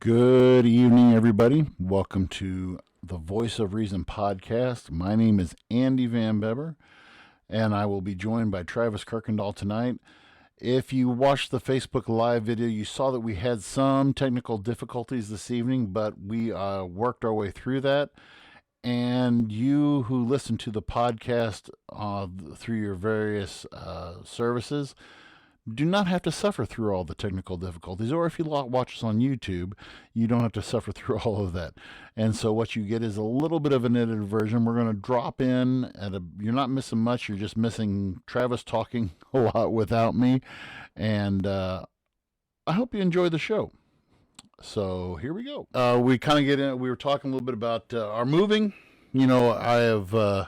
Good evening, everybody. Welcome to the Voice of Reason podcast. My name is Andy Van Beber, and I will be joined by Travis Kirkendall tonight. If you watched the Facebook Live video, you saw that we had some technical difficulties this evening, but we worked our way through that. And you who listen to the podcast through your various services, do not have to suffer through all the technical difficulties. Or if you watch us on YouTube, you don't have to suffer through all of that. And so what you get is a little bit of an edited version. We're going to drop in you're not missing much. You're just missing Travis talking a lot without me. And I hope you enjoy the show. So here we go. We kind of get in. We were talking a little bit about our moving. You know, I have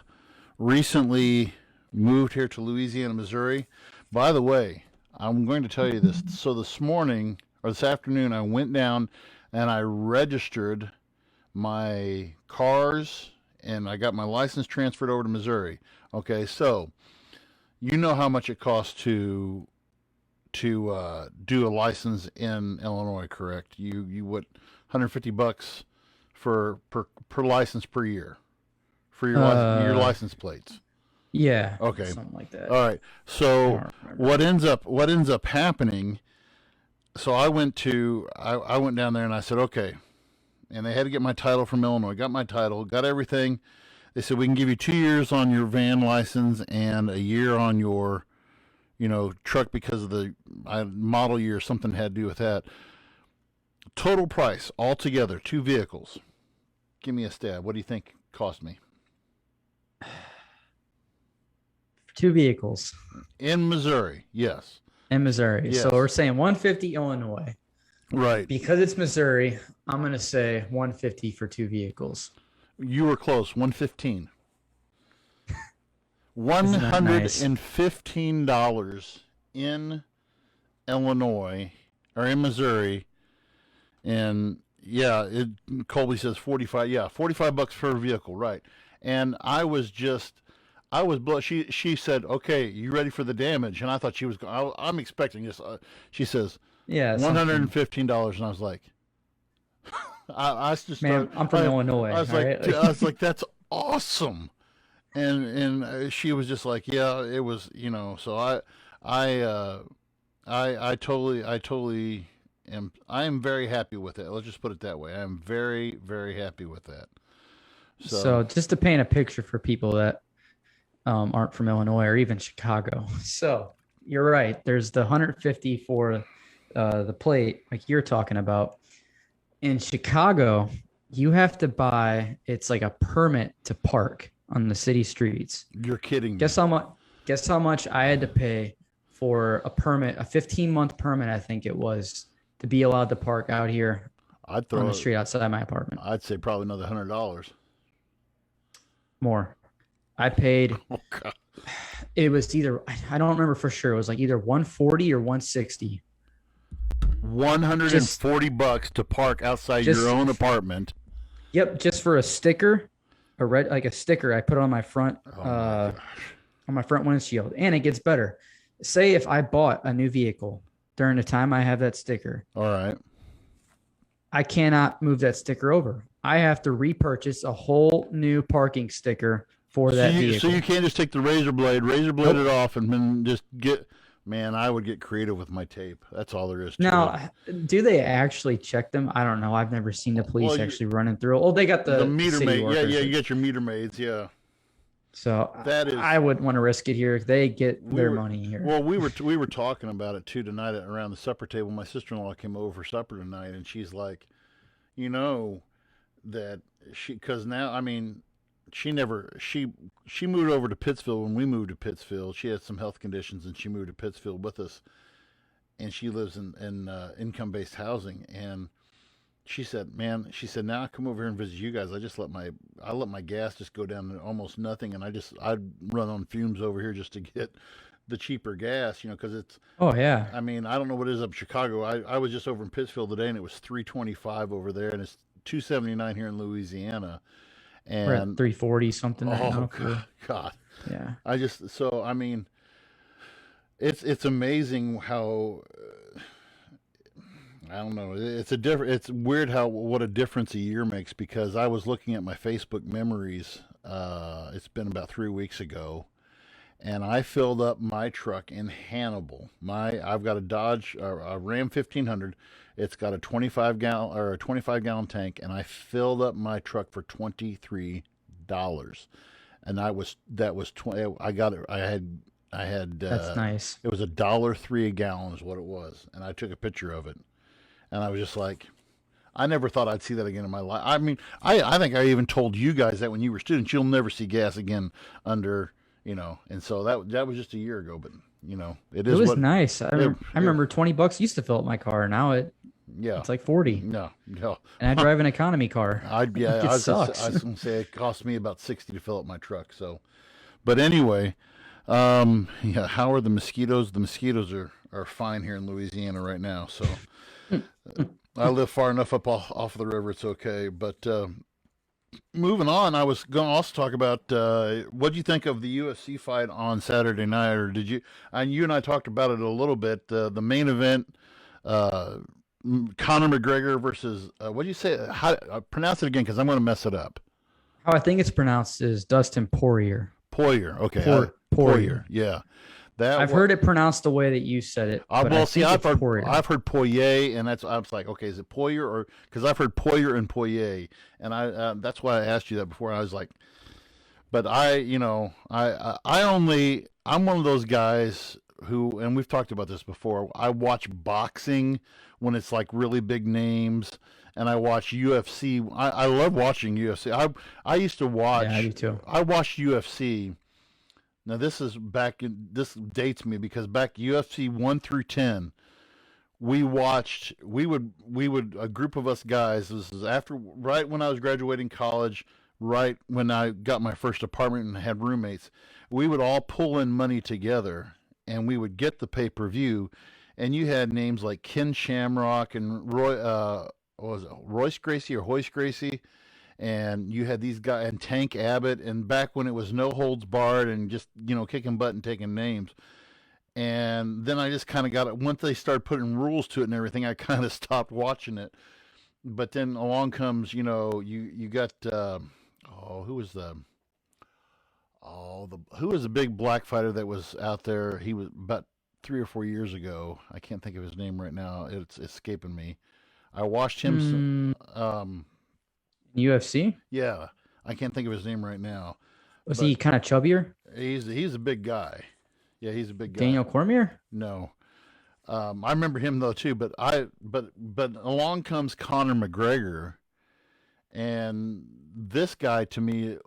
recently moved here to Louisiana, Missouri. By the way, I'm going to tell you this. So this morning or this afternoon, I went down and I registered my cars and I got my license transferred over to Missouri. Okay, so you know how much it costs to do a license in Illinois, correct? You what, $150 per license per year for your license plates. Yeah. Okay. Something like that. All right. So what ends up happening? So I went down there and I said, okay, and they had to get my title from Illinois. Got my title, got everything. They said we can give you 2 years on your van license and a year on your, truck because of the model year. Something had to do with that. Total price altogether, 2 vehicles. Give me a stab. What do you think it cost me? 2 vehicles In Missouri, yes. in Missouri. Yes. So we're saying 150 Illinois. Right. Because it's Missouri, I'm going to say 150 for 2 vehicles. You were close. 115. $115 in Illinois or in Missouri, and yeah, Colby says 45. Yeah, $45 per vehicle, right? And I was blown. She said, "Okay, you ready for the damage?" And I thought she was. I'm expecting this. She says, Yeah, $115, and I was like, I just man, I'm from Illinois. I was like, that's awesome. And she was just like, yeah, it was, So I totally am. I am very happy with it. Let's just put it that way. I am very, very happy with that. So just to paint a picture for people that aren't from Illinois or even Chicago. So you're right. There's the 150 for the plate, like you're talking about. In Chicago, you have to buy. It's like a permit to park on the city streets. You're kidding me. Guess how much I had to pay for a permit, a 15-month permit, I think it was, to be allowed to park out here on the street outside my apartment. I'd say probably another $100. More. I paid. Oh God. It was either, I don't remember for sure. It was like either 140 or 160. $140 to park outside your own apartment. Yep, just for a sticker, a sticker I put on my front on my front windshield. And it gets better. Say if I bought a new vehicle during the time I have that sticker. All right. I cannot move that sticker over. I have to repurchase a whole new parking sticker for that vehicle. So you can't just take the razor blade it off, and then just get. Man, I would get creative with my tape. That's all there is to it. Now, do they actually check them? I don't know. I've never seen the police actually running through. Oh, they got the meter city maid. workers. Yeah, you get your meter maids. Yeah. So I wouldn't want to risk it here. They get their money here. Well, we were talking about it too tonight around the supper table. My sister-in-law came over for supper tonight, and she's like, that because now, I mean, she moved over to Pittsfield when we moved to Pittsfield. She had some health conditions, and she moved to Pittsfield with us. And she lives in income-based housing. And she said, now I come over here and visit you guys. I let my gas just go down to almost nothing, and I'd run on fumes over here just to get the cheaper gas, because it's. Oh yeah. I mean, I don't know what it is up in Chicago. I was just over in Pittsfield today, and it was $3.25 over there, and it's $2.79 here in Louisiana. And we're at 340 something. Oh God. Yeah. I mean, it's amazing how I don't know. It's weird what a difference a year makes, because I was looking at my Facebook memories. It's been about 3 weeks ago, and I filled up my truck in Hannibal. I've got a Dodge, a Ram 1500. It's got a 25 gallon tank, and I filled up my truck for $23. And that was 20. I got it. I had. That's nice. It was $1.03 a gallon is what it was, and I took a picture of it, and I was just like, I never thought I'd see that again in my life. I mean, I think I even told you guys that when you were students, you'll never see gas again under, and so that was just a year ago. But it is. It was nice. I remember $20 used to fill up my car. Now it's like 40. No. And I drive an economy car. I was gonna say it cost me about 60 to fill up my truck. So, but anyway, how are the mosquitoes? The mosquitoes are fine here in Louisiana right now. So. I live far enough up off the river; it's okay. But moving on, I was going to also talk about what do you think of the UFC fight on Saturday night, or did you? And you and I talked about it a little bit. The main event, Conor McGregor versus what do you say? How pronounce it again? Because I'm going to mess it up. How I think it's pronounced is Dustin Poirier. Poirier, okay. Poirier, yeah. I've heard it pronounced the way that you said it. I've heard Poirier, and I was like, okay, is it Poirier, or because I've heard Poirier and Poirier, and that's why I asked you that before. I was like, but I'm one of those guys who, and we've talked about this before. I watch boxing when it's like really big names, and I watch UFC. I love watching UFC. I used to watch. Yeah, I do too. I watched UFC. Now this dates me, because back UFC 1 through 10, we would a group of us guys, this is right when I was graduating college, right when I got my first apartment and had roommates, we would all pull in money together and we would get the pay-per-view, and you had names like Ken Shamrock and Royce Gracie or Hoist Gracie. And you had these guys and Tank Abbott, and back when it was no holds barred and just kicking butt and taking names. And then I just kind of got it once they started putting rules to it and everything. I kind of stopped watching it. But then along comes you got who was the big black fighter that was out there? He was about 3 or 4 years ago. I can't think of his name right now. It's escaping me. I watched him. UFC? Yeah, I can't think of his name right now. Was he kind of chubbier? He's a big guy. Yeah, he's a big guy. Daniel Cormier? No, I remember him though too. But along comes Conor McGregor, and this guy to me,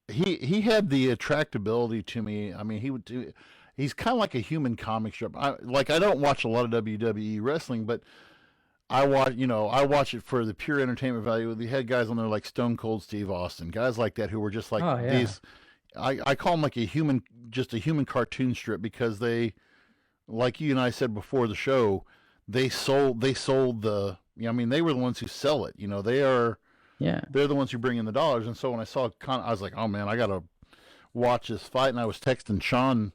he had the attractability to me. I mean, he's kind of like a human comic strip. I don't watch a lot of WWE wrestling, but I watch it for the pure entertainment value. They had guys on there like Stone Cold Steve Austin, guys like that who were just like these. I call them like a human cartoon strip, because they, like you and I said before the show, they sold the. I mean, they were the ones who sell it. They're the ones who bring in the dollars. And so when I saw I was like, oh man, I gotta watch this fight. And I was texting Sean.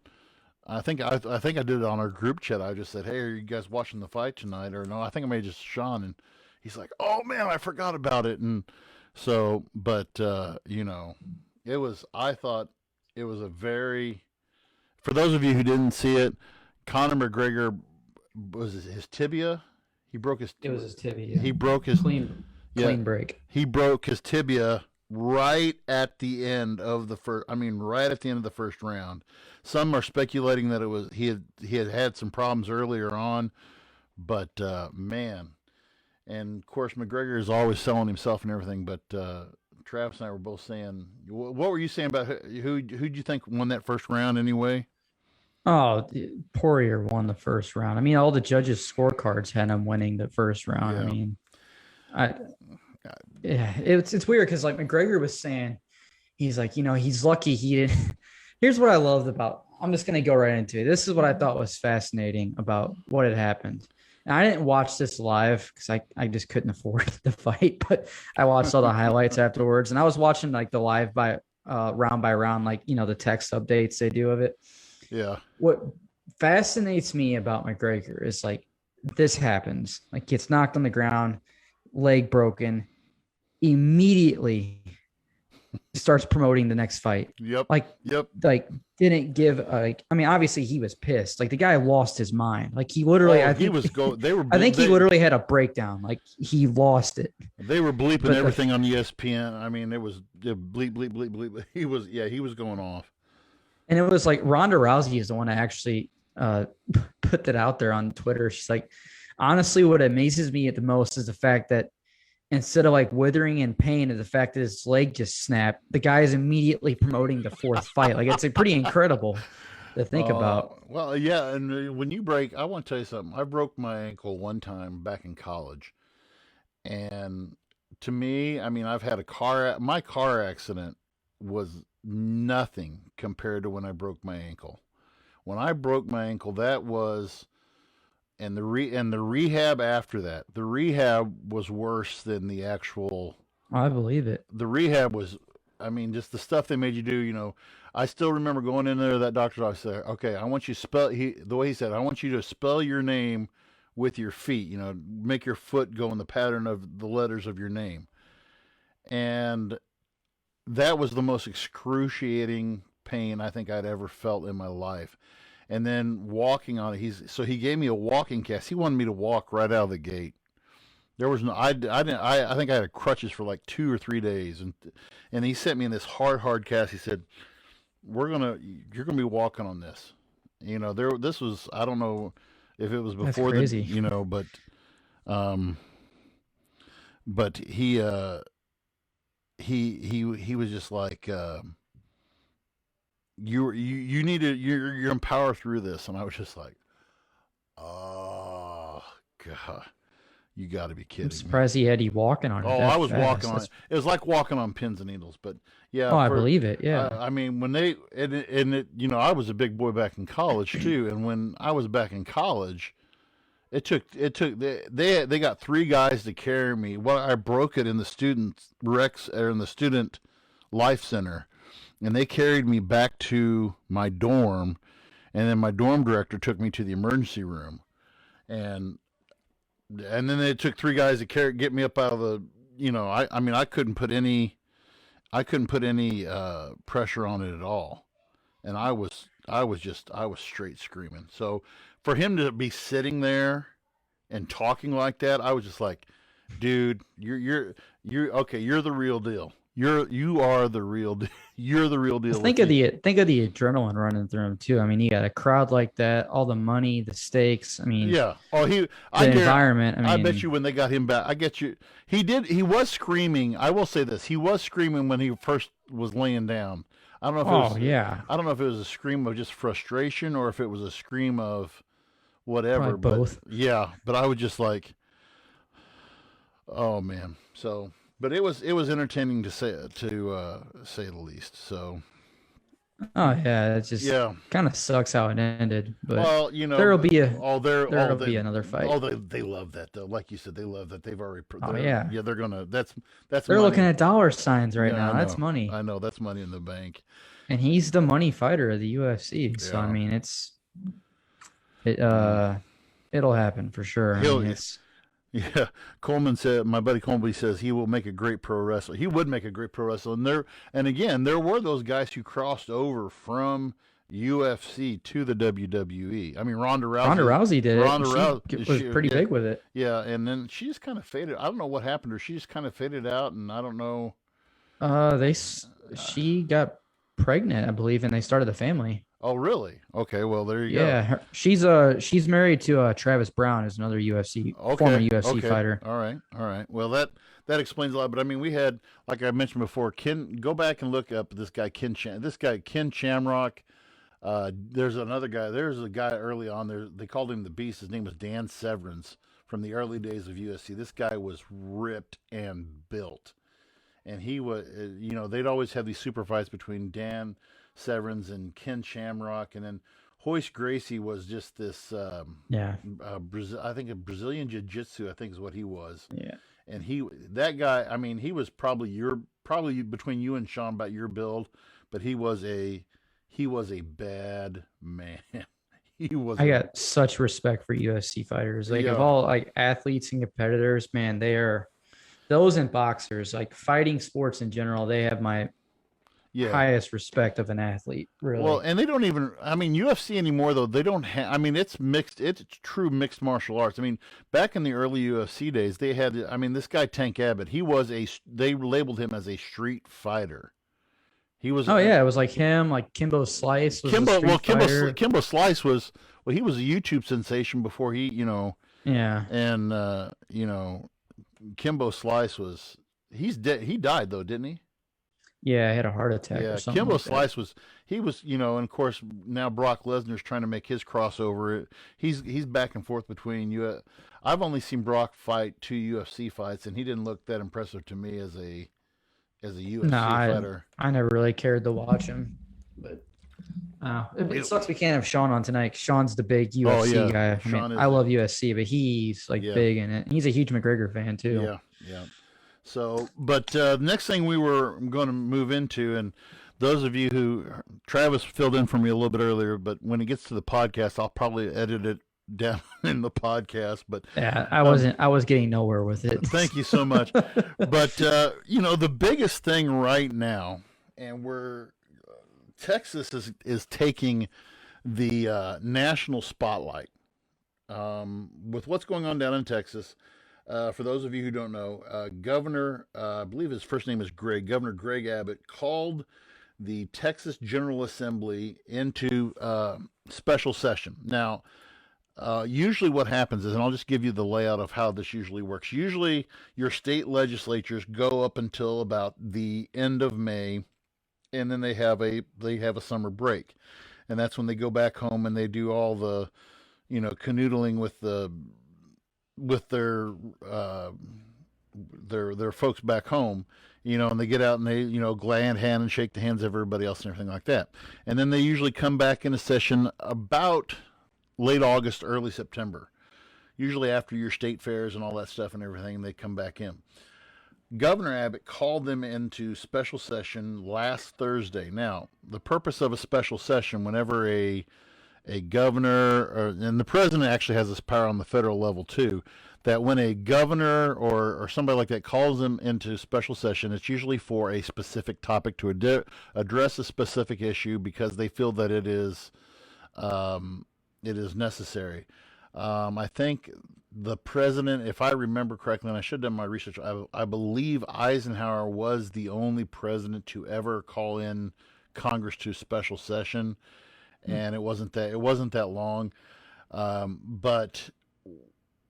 I think I did it on our group chat. I just said, "Hey, are you guys watching the fight tonight?" Or no, I think I made just Sean, and he's like, "Oh man, I forgot about it." And so, but it was. I thought it was a very. For those of you who didn't see it, Conor McGregor was his tibia. He broke his. It was his tibia. Yeah. He broke his clean break. He broke his tibia right at the end of the first. I mean, right at the end of the first round. Some are speculating that it was he had some problems earlier on, but man, and of course McGregor is always selling himself and everything. But Travis and I were both saying, what were you saying about who do you think won that first round anyway? Oh, Poirier won the first round. I mean, all the judges' scorecards had him winning the first round. Yeah. I mean, it's weird because like McGregor was saying, he's like, he's lucky he didn't. Here's what I loved about. I'm just gonna go right into it. This is what I thought was fascinating about what had happened. And I didn't watch this live because I just couldn't afford the fight, but I watched all the highlights afterwards, and I was watching like the live by round, like the text updates they do of it. Yeah. What fascinates me about McGregor is like this happens. Like gets knocked on the ground, leg broken, immediately starts promoting the next fight. Yep. Like, Yep. like didn't give like. I mean, obviously he was pissed. Like the guy lost his mind. Like he literally, Oh, I he think, was go. They were. I think he literally had a breakdown. Like he lost it. They were bleeping But everything on ESPN. I mean, it was bleep, bleep, bleep, bleep. He was, yeah, he was going off. and it was like Ronda Rousey is the one that actually put that out there on Twitter. She's like, honestly, what amazes me at the most is the fact that instead of like withering in pain is the fact that his leg just snapped. The guy is immediately promoting the fourth fight. Like it's pretty incredible to think about. Well, yeah, and when you break, I want to tell you something. I broke my ankle one time back in college, and to me, I mean, I've had my car accident was nothing compared to when I broke my ankle. When I broke my ankle, that was and the rehab after that. The rehab was worse than the actual. I believe it. The rehab was, I mean, just the stuff they made you do. I still remember going in there. That doctor's office said, "Okay, I want you to spell." The way he said, "I want you to spell your name with your feet. Make your foot go in the pattern of the letters of your name." And that was the most excruciating pain I think I'd ever felt in my life. And then walking on it, he gave me a walking cast. He wanted me to walk right out of the gate. There was no, I didn't, I think I had crutches for like 2 or 3 days, and he sent me in this hard cast. He said, you're gonna be walking on this. This was, I don't know if it was That's before crazy. um, but he was just like, you need to, you're empowered through this. And I was just like, oh God, you got to be kidding I'm me. surprised he had you walking on it. Oh, that I was fast. walking on it. It was like walking on pins and needles. But yeah, Oh, I believe it. Yeah. I mean, when they and it, I was a big boy back in college too. And when I was back in college, it took they got 3 guys to carry me. Well, I broke it in the student life center, and they carried me back to my dorm, and then my dorm director took me to the emergency room, and then they took 3 guys to get me up out of the. I mean, I couldn't put any pressure on it at all, and I was straight screaming. So for him to be sitting there and talking like that, I was just like, dude, you're okay. You're the real deal. You are the real deal. You're the real deal. Think of the adrenaline running through him too. I mean, you got a crowd like that, all the money, the stakes. I mean, yeah. Oh, the environment. I mean, bet you when they got him back, I get you. He was screaming. I will say this: he was screaming when he first was laying down. I don't know if it was. Yeah. I don't know if it was a scream of just frustration or if it was a scream of whatever. Probably both. Yeah, but I was just like, oh man. So, but it was entertaining to say the least. So. Oh yeah, it just kind of sucks how it ended. But well, there'll be be another fight. Oh, they love that though. Like you said, they love that. They've already. Yeah. They're gonna. That's. They're money. looking at dollar signs right now. I That's money. I know that's money in the bank. And he's the money fighter of the UFC. So I mean, it'll happen for sure. Yeah, Coleman said. My buddy Coleman says he will make a great pro wrestler. He would make a great pro wrestler. And again, there were those guys who crossed over from UFC to the WWE. I mean, Ronda Rousey did it. Ronda Rousey was pretty big with it. Yeah, and then she just kind of faded. I don't know what happened to her. She just kind of faded out, and I don't know. She got pregnant, I believe, and they started the family. Oh, really? Okay, well there you go. Yeah, she's married to Travis Brown, who's another former UFC fighter. All right. Well, that explains a lot. But I mean, we had, like I mentioned before, go back and look up this guy Ken Shamrock. There's another guy. There's a guy early on there. They called him the Beast. His name was Dan Severance from the early days of UFC. This guy was ripped and built, and he was, they'd always have these super fights between Dan Severance and Ken Shamrock, and then Hoist Gracie was just this. I think a Brazilian Jiu-Jitsu, I think is what he was. Yeah. And that guy, I mean, he was probably between you and Sean about your build, but he was a bad man. he was. I got such respect for UFC fighters. Like Yeah. of all like athletes and competitors, man, they are those and boxers, like fighting sports in general, they have my Yeah. highest respect of an athlete, Well, really. and they don't even. I mean, UFC anymore though. They don't have. I mean, it's mixed. It's true mixed martial arts. I mean, back in the early UFC days, they had. I mean, this guy Tank Abbott. He was a. They labeled him as a street fighter. He was. Oh yeah, it was like him, like Kimbo Slice was a Kimbo. Well, street fighter. Kimbo Slice was. Well, he was a YouTube sensation before he. Yeah. And Kimbo Slice was. He's dead. He died though, didn't he? Yeah, I had a heart attack or Yeah, something Kimbo like that. Slice was he was and of course now Brock Lesnar's trying to make his crossover. He's back and forth between you. I've only seen Brock fight 2 UFC fights, and he didn't look that impressive to me as a No, UFC fighter. I never really cared to watch him, but it sucks we can't have Sean on tonight. Sean's the big UFC guy. I love UFC, but he's like big in it. He's a huge McGregor fan too. Yeah, yeah. So, but the next thing we were going to move into, and those of you who Travis filled in for me a little bit earlier, but when it gets to the podcast, I'll probably edit it down in the podcast. But yeah, I was getting nowhere with it. Thank you so much. But the biggest thing right now, and Texas is taking the national spotlight with what's going on down in Texas. For those of you who don't know, Governor, I believe his first name is Greg, Governor Greg Abbott, called the Texas General Assembly into special session. Now, usually what happens is, and I'll just give you the layout of how this usually works. Usually your state legislatures go up until about the end of May, and then they have a summer break. And that's when they go back home and they do all the, canoodling with their folks back home, and they get out and they, glad hand and shake the hands of everybody else and everything like that. And then they usually come back in a session about late August, early September, usually after your state fairs and all that stuff and everything, they come back in. Governor Abbott called them into special session last Thursday. Now, the purpose of a special session, whenever a governor, and the president actually has this power on the federal level too, that when a governor or somebody like that calls them into special session, it's usually for a specific topic to address a specific issue because they feel that it is necessary. I think the president, if I remember correctly, and I should have done my research, I believe Eisenhower was the only president to ever call in Congress to special session, and it wasn't that long. But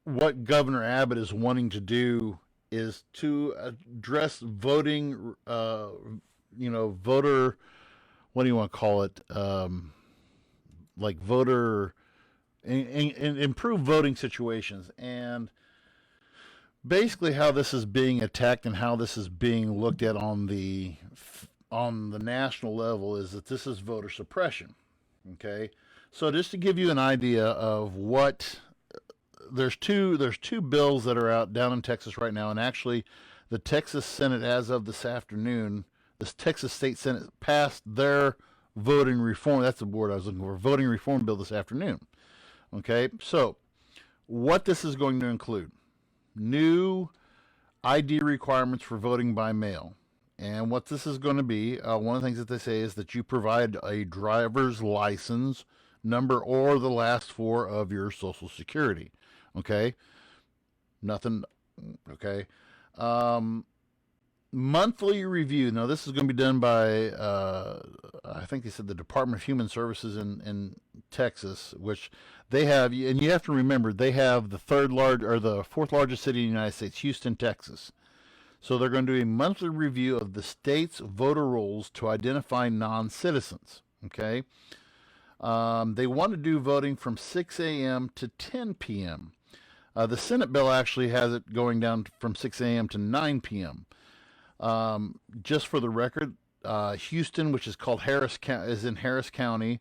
what Governor Abbott is wanting to do is to address voting, voter, what do you want to call it? Like voter, and improve voting situations. And basically how this is being attacked and how this is being looked at on the national level is that this is voter suppression. Okay, so just to give you an idea of what, there's two bills that are out down in Texas right now, and actually the Texas Senate, as of this afternoon, this Texas State Senate passed their voting reform, that's the word I was looking for, voting reform bill this afternoon. Okay, so what this is going to include: new ID requirements for voting by mail. And what this is going to be, one of the things that they say is that you provide a driver's license number or the last four of your social security. Okay? Nothing. Okay? Monthly review. Now, this is going to be done by, I think they said the Department of Human Services in Texas, which they have, and you have to remember, they have the fourth largest city in the United States, Houston, Texas. So they're going to do a monthly review of the state's voter rolls to identify non-citizens. Okay, they want to do voting from 6 a.m. to 10 p.m. The Senate bill actually has it going down from 6 a.m. to 9 p.m. Just for the record, Houston, which is called is in Harris County,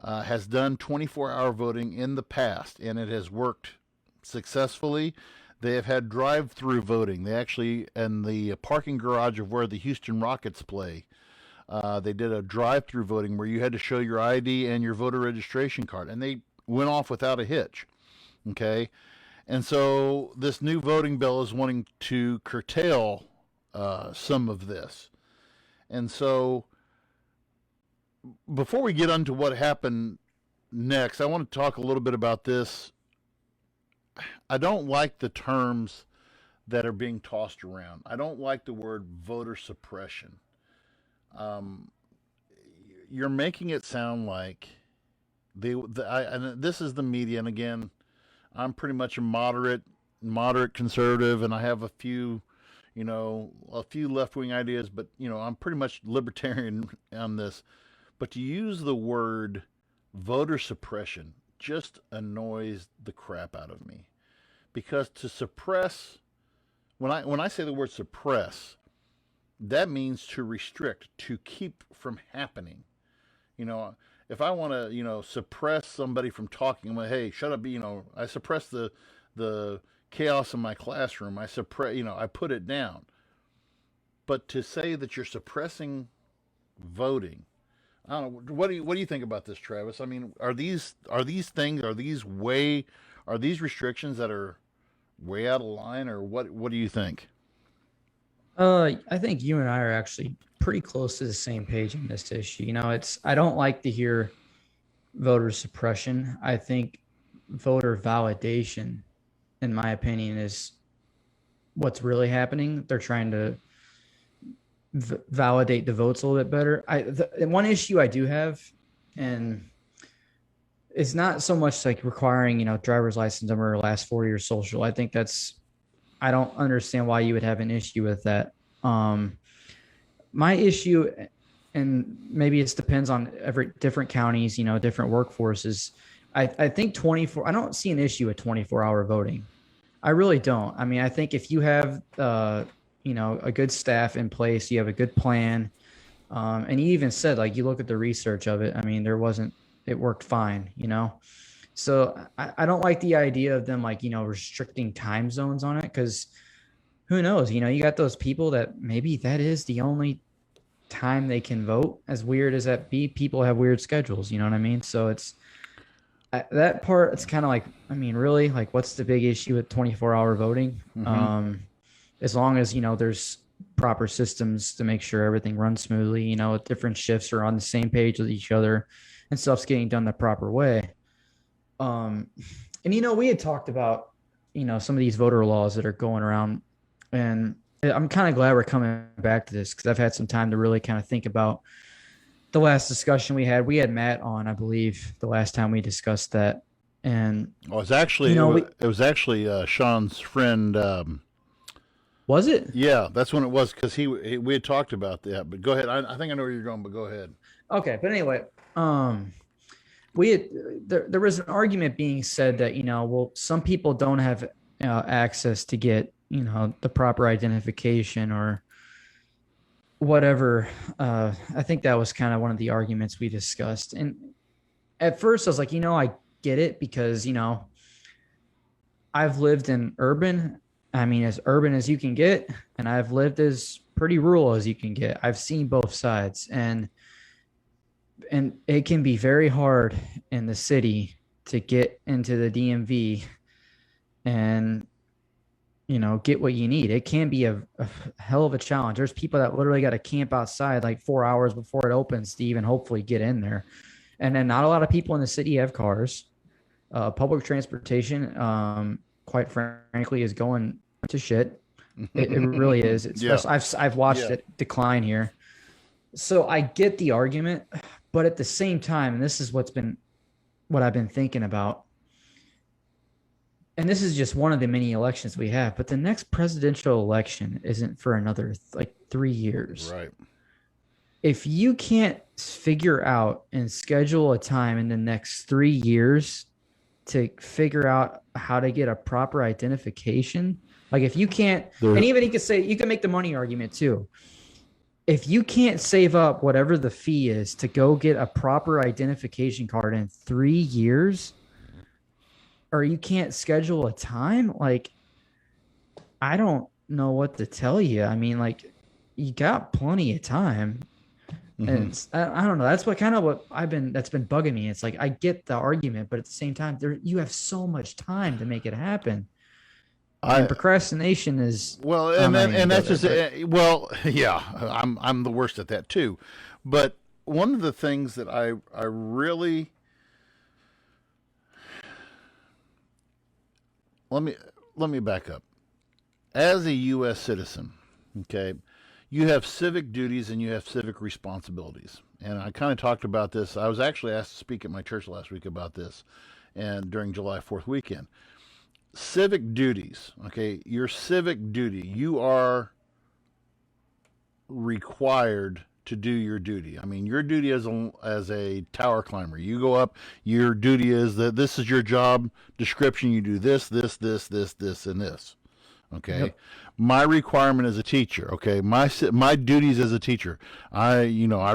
has done 24-hour voting in the past, and it has worked successfully. They have had drive-through voting. They actually, in the parking garage of where the Houston Rockets play, they did a drive-through voting where you had to show your ID and your voter registration card. And they went off without a hitch. Okay, and so this new voting bill is wanting to curtail some of this. And so before we get into what happened next, I want to talk a little bit about this. I don't like the terms that are being tossed around. I don't like the word voter suppression. Um, you're making it sound like and this is the media, and again, I'm pretty much a moderate conservative, and I have a few left wing ideas, but I'm pretty much libertarian on this. But to use the word voter suppression just annoys the crap out of me, because to suppress, when I say the word suppress, that means to restrict, to keep from happening. If I want to, suppress somebody from talking, I'm like, hey, shut up. I suppress the chaos in my classroom. I put it down. But to say that you're suppressing voting, I don't know. What do you think about this, Travis? I mean, are these restrictions that are way out of line, or what do you think? I think you and I are actually pretty close to the same page on this issue. I don't like to hear voter suppression. I think voter validation, in my opinion, is what's really happening. They're trying to validate the votes a little bit better. One issue I do have, and it's not so much like requiring, driver's license number or last 4 years social. I think I don't understand why you would have an issue with that. My issue, and maybe it depends on every different counties, different workforces. I think I don't see an issue with 24-hour voting. I really don't. I mean, I think if you have, a good staff in place, you have a good plan. And he even said, like, you look at the research of it. I mean, it worked fine, So I don't like the idea of them, like, restricting time zones on it, because who knows, you got those people that maybe that is the only time they can vote. As weird as that be, people have weird schedules, you know what I mean? So that part, it's kind of like, I mean, really, like, what's the big issue with 24-hour voting? Mm-hmm. As long as, there's proper systems to make sure everything runs smoothly, different shifts are on the same page with each other and stuff's getting done the proper way. And, we had talked about, some of these voter laws that are going around, and I'm kind of glad we're coming back to this, because I've had some time to really kind of think about the last discussion we had. We had Matt on, I believe, the last time we discussed that. And it was actually, Sean's friend. Was it? Yeah, that's when it was, because we had talked about that. But go ahead. I think I know where you're going, but go ahead. Okay, but anyway, there was an argument being said that, well, some people don't have access to get, the proper identification or whatever. I think that was kind of one of the arguments we discussed. And at first I was like, I get it, because, I've lived in as urban as you can get, and I've lived as pretty rural as you can get. I've seen both sides, and it can be very hard in the city to get into the DMV and, get what you need. It can be a hell of a challenge. There's people that literally got to camp outside like 4 hours before it opens to even hopefully get in there. And then not a lot of people in the city have cars. Public transportation, quite frankly, is going to shit. It really is. I've watched it decline here. So I get the argument, but at the same time, and this is what I've been thinking about, and this is just one of the many elections we have, but the next presidential election isn't for another 3 years. Right. If you can't figure out and schedule a time in the next 3 years to figure out how to get a proper identification, like if you can't, and even you can make the money argument too. If you can't save up whatever the fee is to go get a proper identification card in 3 years, or you can't schedule a time, like, I don't know what to tell you. I mean, like, you got plenty of time. And I don't know. That's what that's been bugging me. It's like, I get the argument, but at the same time, you have so much time to make it happen. And procrastination is, well, and that's just well, yeah. I'm the worst at that too. But one of the things that I really let me back up. As a U.S. citizen, okay, you have civic duties and you have civic responsibilities. And I kind of talked about this. I was actually asked to speak at my church last week about this, and during July 4th weekend. Civic duties, okay, your civic duty, you are required to do your duty. I mean, your duty as a tower climber, you go up, your duty is that this is your job description. You do this, this, this, this, this, and this. Okay. Yep. My requirement as a teacher. Okay. My duties as a teacher. I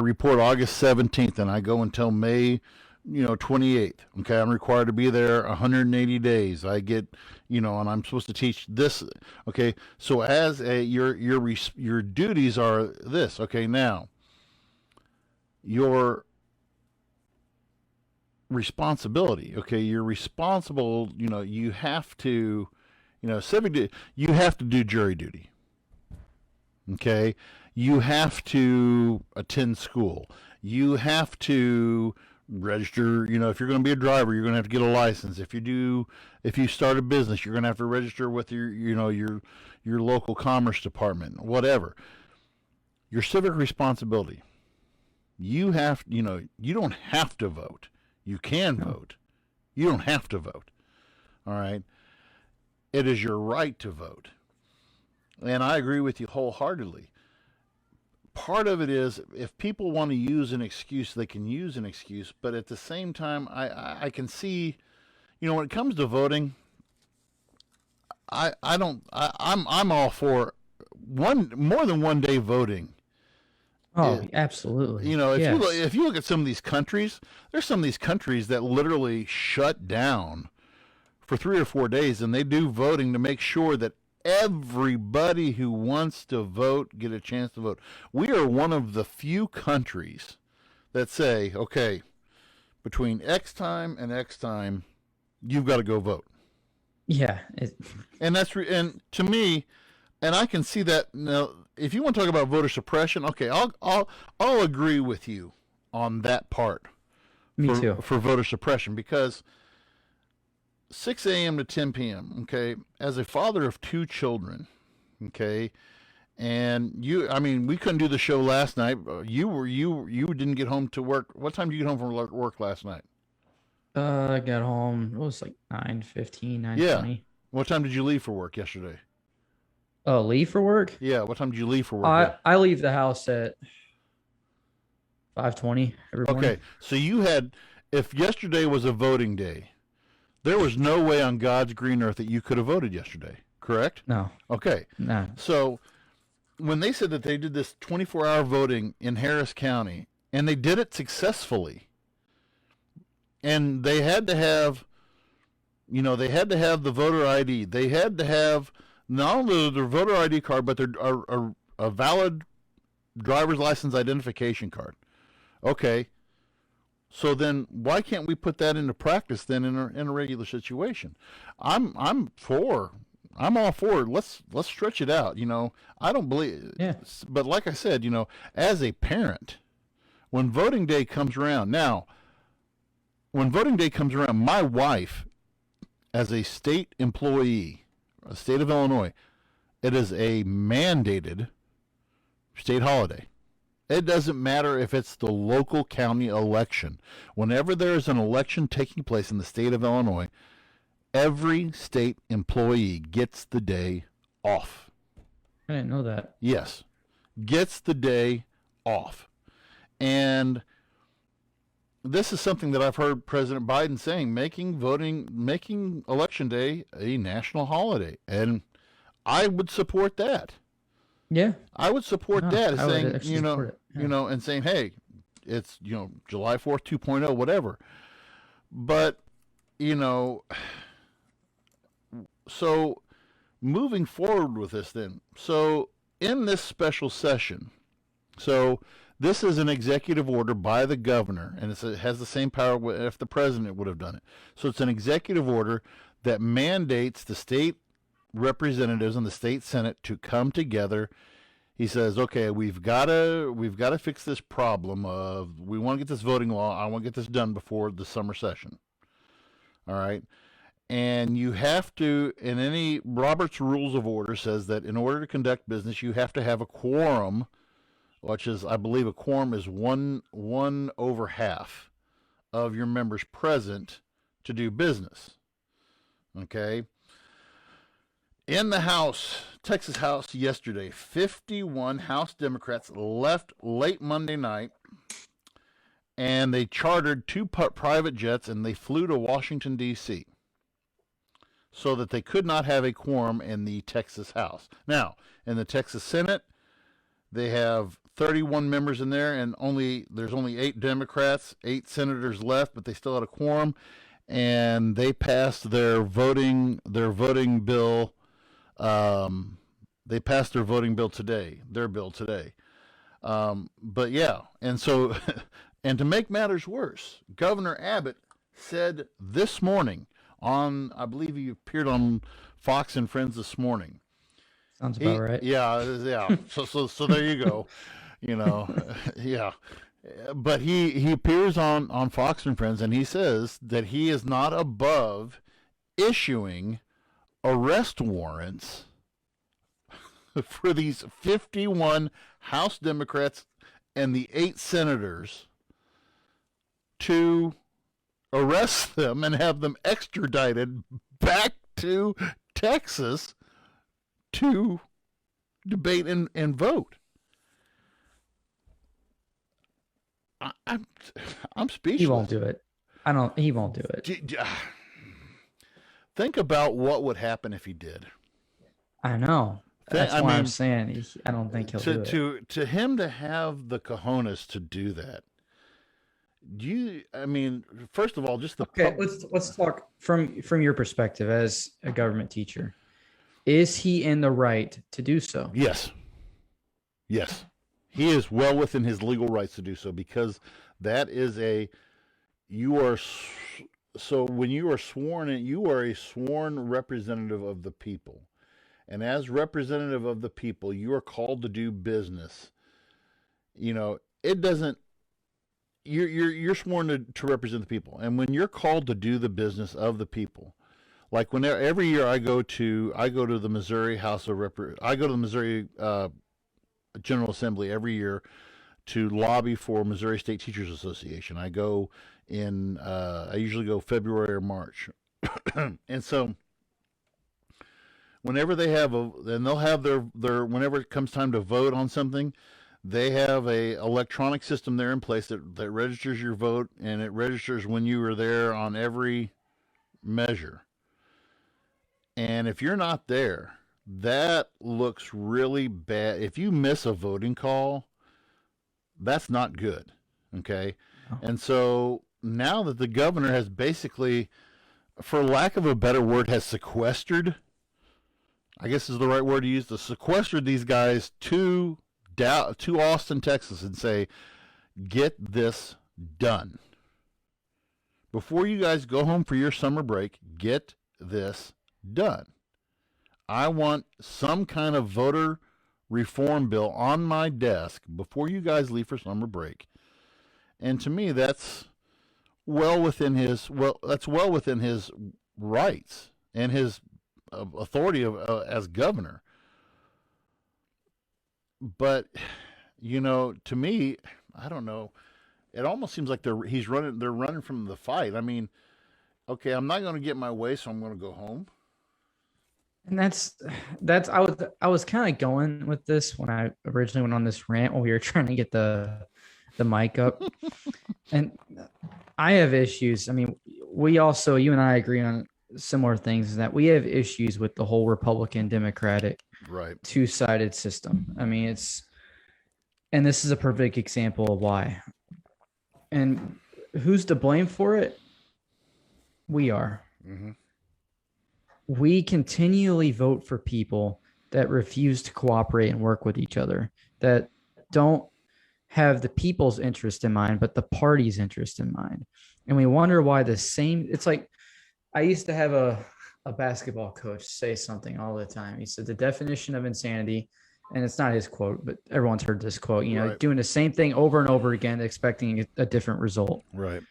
report August 17th and I go until May 28th. Okay. I'm required to be there 180 days. I get, and I'm supposed to teach this. Okay. So as your duties are this. Okay. Now, your responsibility. Okay. You're responsible. You have to, civic duty, you have to do jury duty. Okay. You have to attend school. You have to register. If you're going to be a driver, you're going to have to get a license. If you start a business, you're going to have to register with your local commerce department, whatever. Your civic responsibility. You don't have to vote. You can vote. You don't have to vote. All right. It is your right to vote. And I agree with you wholeheartedly. Part of it is, if people want to use an excuse, they can use an excuse. But at the same time, I can see, when it comes to voting, I'm all for more than 1 day voting. Oh, absolutely. If you look at some of these countries, there's some of these countries that literally shut down for 3 or 4 days, and they do voting to make sure that everybody who wants to vote get a chance to vote. We are one of the few countries that say, okay, between X time and X time, you've got to go vote. Yeah. And and to me, and I can see that now. If you want to talk about voter suppression, okay, I'll agree with you on that part. Me too. For voter suppression, because 6 a.m. to 10 p.m., okay, as a father of 2 children, okay, and we couldn't do the show last night. You didn't get home to work. What time did you get home from work last night? I got home, it was like 9:15, 9:20. Yeah. What time did you leave for work yesterday? Oh, leave for work? Yeah, what time did you leave for work? I leave the house at 5:20 every morning. Okay, so if yesterday was a voting day, there was no way on God's green earth that you could have voted yesterday, correct? No. Okay. No. So when they said that they did this 24-hour voting in Harris County, and they did it successfully, and they had to have, the voter ID. They had to have not only their voter ID card, but a valid driver's license identification card. Okay. So then, why can't we put that into practice then in a regular situation? I'm all for it. Let's stretch it out. I don't believe. Yeah. But like I said, as a parent, when voting day comes around, my wife, as a state employee, a state of Illinois, it is a mandated state holiday. It doesn't matter if it's the local county election. Whenever there is an election taking place in the state of Illinois, every state employee gets the day off. I didn't know that. Yes, gets the day off. And this is something that I've heard President Biden saying, making election day a national holiday. And I would support that. Yeah. I would support that, saying, and saying, hey, it's, July 4th 2.0, whatever. But, so moving forward with this then. So in this special session, so This is an executive order by the governor, and it has the same power if the president would have done it. So it's an executive order that mandates the state representatives and the state senate to come together. He says, okay, we've got to fix this problem of, we want to get this voting law. I want to get this done before the summer session. All right. And you have to, in any, Robert's Rules of Order says that in order to conduct business, you have to have a quorum, which is, I believe, a quorum is one over half of your members present to do business. Okay. In the House, Texas House yesterday, 51 House Democrats left late Monday night, and they chartered 2 private jets and they flew to Washington, D.C. so that they could not have a quorum in the Texas House. Now, in the Texas Senate, they have 31 members in there, and there's only 8 Democrats, 8 senators left, but they still had a quorum, and they passed their voting bill. They passed their voting bill today, But yeah, and so, and to make matters worse, Governor Abbott said this morning I believe he appeared on Fox and Friends this morning. Sounds about right. Yeah. So there you go. Yeah. But he appears on Fox and Friends, and he says that he is not above issuing arrest warrants for these 51 House Democrats and the 8 senators to arrest them and have them extradited back to Texas to debate and vote. I'm speechless. He won't do it. He won't do it. Think about what would happen if he did. I know. That's why I'm saying I don't think he'll do it. To him to have the cojones to do that. First of all, just the okay. Let's talk from your perspective as a government teacher. Is he in the right to do so? Yes. He is well within his legal rights to do so, because that is so when you are sworn in, you are a sworn representative of the people. And as representative of the people, you are called to do business. It doesn't, you're sworn to represent the people. And when you're called to do the business of the people, like every year I go to the Missouri I go to the Missouri General Assembly every year to lobby for Missouri State Teachers Association. I go I usually go February or March. And so whenever they have they'll have their whenever it comes time to vote on something, they have a electronic system there in place that registers your vote, and it registers when you were there on every measure. And if you're not there, that looks really bad. If you miss a voting call, that's not good. Okay. Oh. And so now that the governor has basically, for lack of a better word, has sequestered, I guess is the right word to use, to sequester these guys to Austin, Texas, and say, get this done. Before you guys go home for your summer break, get this done. I want some kind of voter reform bill on my desk before you guys leave for summer break. And to me, that's well within his rights and his authority as governor. But to me, I don't know. It almost seems like they're running from the fight. I mean, okay, I'm not going to get my way, so I'm going to go home. And that's I was kind of going with this when I originally went on this rant when we were trying to get the mic up. And I have issues. I mean, you and I agree on similar things, that we have issues with the whole Republican Democratic two-sided system. I mean, and this is a perfect example of why. And who's to blame for it? We are. Mm-hmm. We continually vote for people that refuse to cooperate and work with each other, that don't have the people's interest in mind, but the party's interest in mind. And we wonder why it's like, I used to have a basketball coach say something all the time. He said, the definition of insanity, and it's not his quote, but everyone's heard this quote, right. doing the same thing over and over again, expecting a different result. Right.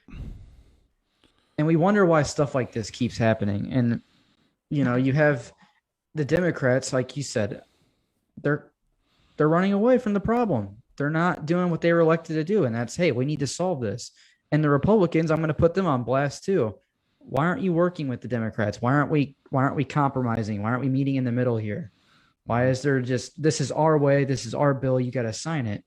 And we wonder why stuff like this keeps happening. And, you have the Democrats, like you said, they're running away from the problem. They're not doing what they were elected to do. And that's, hey, we need to solve this. And the Republicans, I'm going to put them on blast too. Why aren't you working with the Democrats? Why aren't we compromising? Why aren't we meeting in the middle here? Why is there just, this is our way, this is our bill, you got to sign it?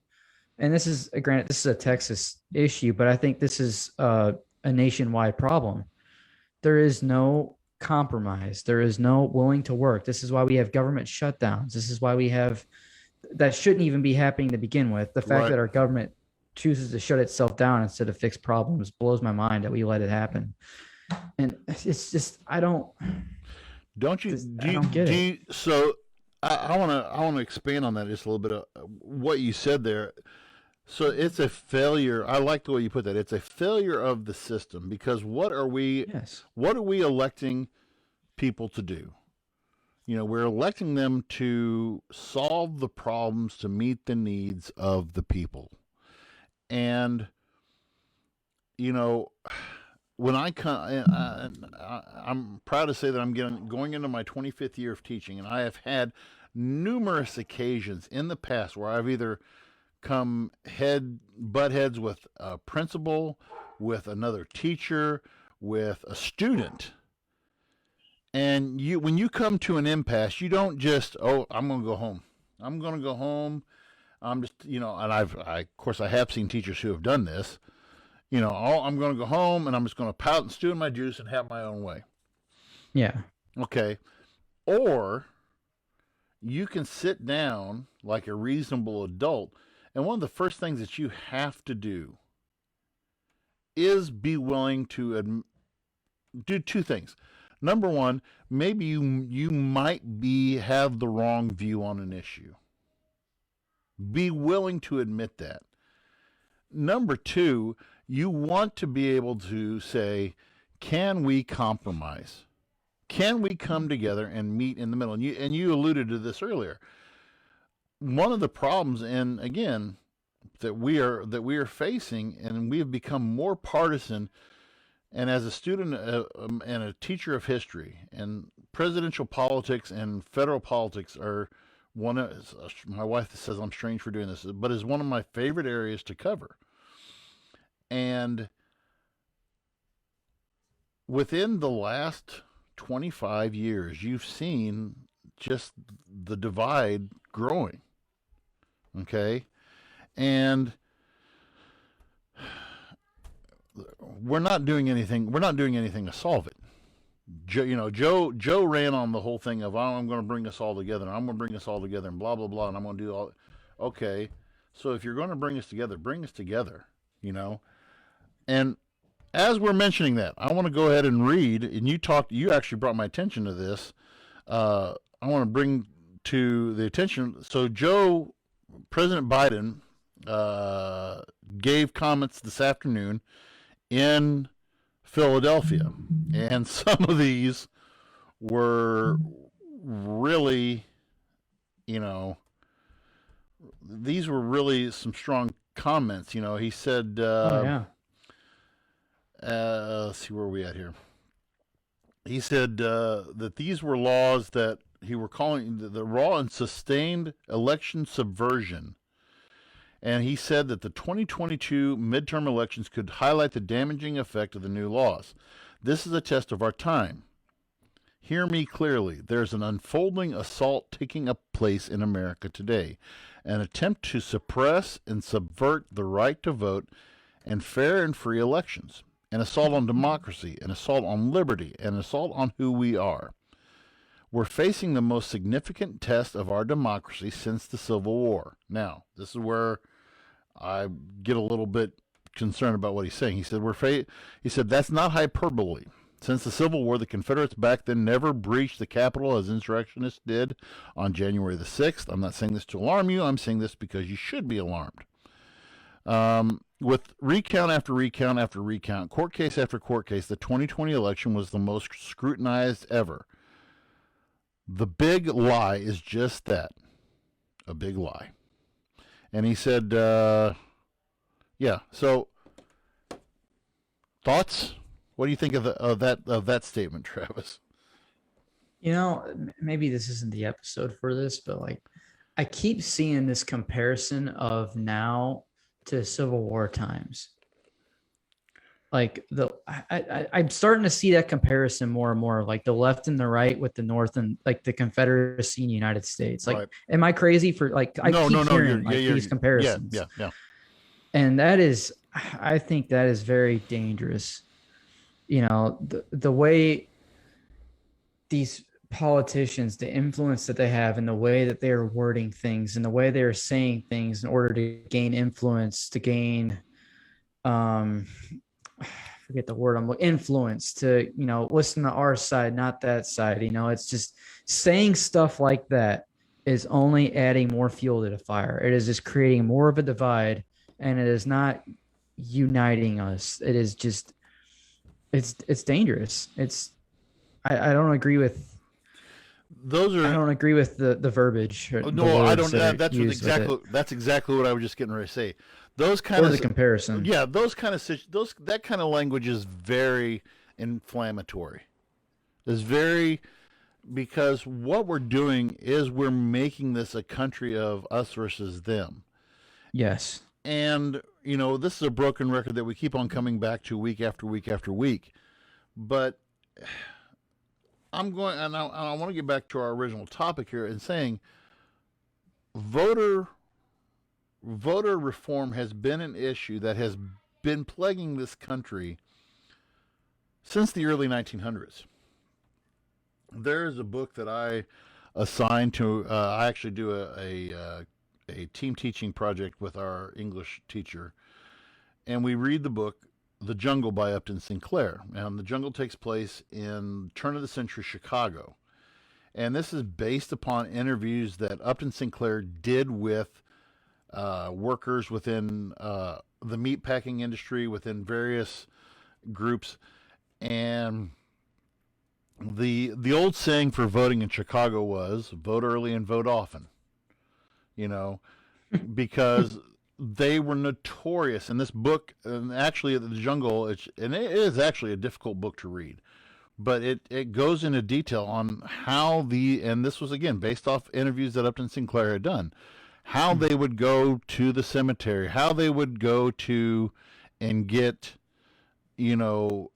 And this is a Texas issue, but I think this is a nationwide problem. There is no compromise. There is no willing to work. This is why we have government shutdowns. This is why we have, that shouldn't even be happening to begin with. The fact that our government chooses to shut itself down instead of fix problems blows my mind that we let it happen. And it's just, I don't get it. So I want to expand on that just a little bit of what you said there. So it's a failure. I like the way you put that. It's a failure of the system, because what are we electing people to do? We're electing them to solve the problems, to meet the needs of the people. And, when I come, I'm proud to say that I'm going into my 25th year of teaching, and I have had numerous occasions in the past where I've either butt heads with a principal, with another teacher, with a student. And when you come to an impasse, you don't just, I'm going to go home. I'm going to go home. I'm just, and of course, I have seen teachers who have done this. I'm going to go home and I'm just going to pout and stew in my juice and have my own way. Yeah. Okay. Or you can sit down like a reasonable adult, and one of the first things that you have to do is be willing to do two things. Number one, maybe you might have the wrong view on an issue. Be willing to admit that. Number two, you want to be able to say, can we compromise? Can we come together and meet in the middle? And you alluded to this earlier. One of the problems, and again, that we are facing, and we have become more partisan. And as a student and a teacher of history, and presidential politics and federal politics are one of, my wife says I'm strange for doing this, but is one of my favorite areas to cover. And within the last 25 years, you've seen just the divide growing. Okay? And we're not doing anything to solve it. Joe ran on the whole thing of, I'm going to bring us all together, and I'm going to bring us all together, and blah, blah, blah, and I'm going to do all. Okay, so if you're going to bring us together, And as we're mentioning that, I want to go ahead and read, and you actually brought my attention to this. I want to bring to the attention, so President Biden gave comments this afternoon in Philadelphia, and some of these were really, these were really some strong comments. He said, let's see, where are we at here? He said that these were laws that he were calling the raw and sustained election subversion. And he said that the 2022 midterm elections could highlight the damaging effect of the new laws. This is a test of our time. Hear me clearly. There's an unfolding assault taking place in America today, an attempt to suppress and subvert the right to vote and fair and free elections, an assault on democracy, an assault on liberty, an assault on who we are. We're facing the most significant test of our democracy since the Civil War. Now, this is where I get a little bit concerned about what he's saying. He said, he said, that's not hyperbole. Since the Civil War, the Confederates back then never breached the Capitol as insurrectionists did on January the 6th. I'm not saying this to alarm you. I'm saying this because you should be alarmed. With recount after recount after recount, court case after court case, the 2020 election was the most scrutinized ever. The big lie is just that, a big lie. And he said, yeah. So, thoughts? What do you think of that statement, Travis? Maybe this isn't the episode for this, but like I keep seeing this comparison of now to Civil War times. Like I'm starting to see that comparison more and more, like the left and the right with the North and like the Confederacy and United States. Like, right. Am I crazy for like I keep hearing these comparisons? Yeah. And I think that is very dangerous. The way these politicians, the influence that they have and the way that they are wording things and the way they are saying things in order to gain influence, to gain forget the word influence, to listen to our side, not that side. It's just saying stuff like that is only adding more fuel to the fire. It is just creating more of a divide, and it is not uniting us. It is just it's dangerous. I don't agree with I don't agree with the verbiage. No, I don't. That's exactly what I was just getting ready to say. Those kind of comparison. Yeah, that kind of language is very inflammatory. Because what we're doing is we're making this a country of us versus them. Yes. And this is a broken record that we keep on coming back to week after week after week. But I want to get back to our original topic here and saying voter reform has been an issue that has been plaguing this country since the early 1900s. There is a book that I assigned to. I actually do a team teaching project with our English teacher, and we read the book The Jungle by Upton Sinclair. And The Jungle takes place in turn of the century Chicago. And this is based upon interviews that Upton Sinclair did with workers within the meatpacking industry, within various groups. And the old saying for voting in Chicago was vote early and vote often. Because they were notorious in this book, and actually The Jungle, it is actually a difficult book to read, but it goes into detail on how and this was again based off interviews that Upton Sinclair had done, how they would go to the cemetery, how they would go to and get names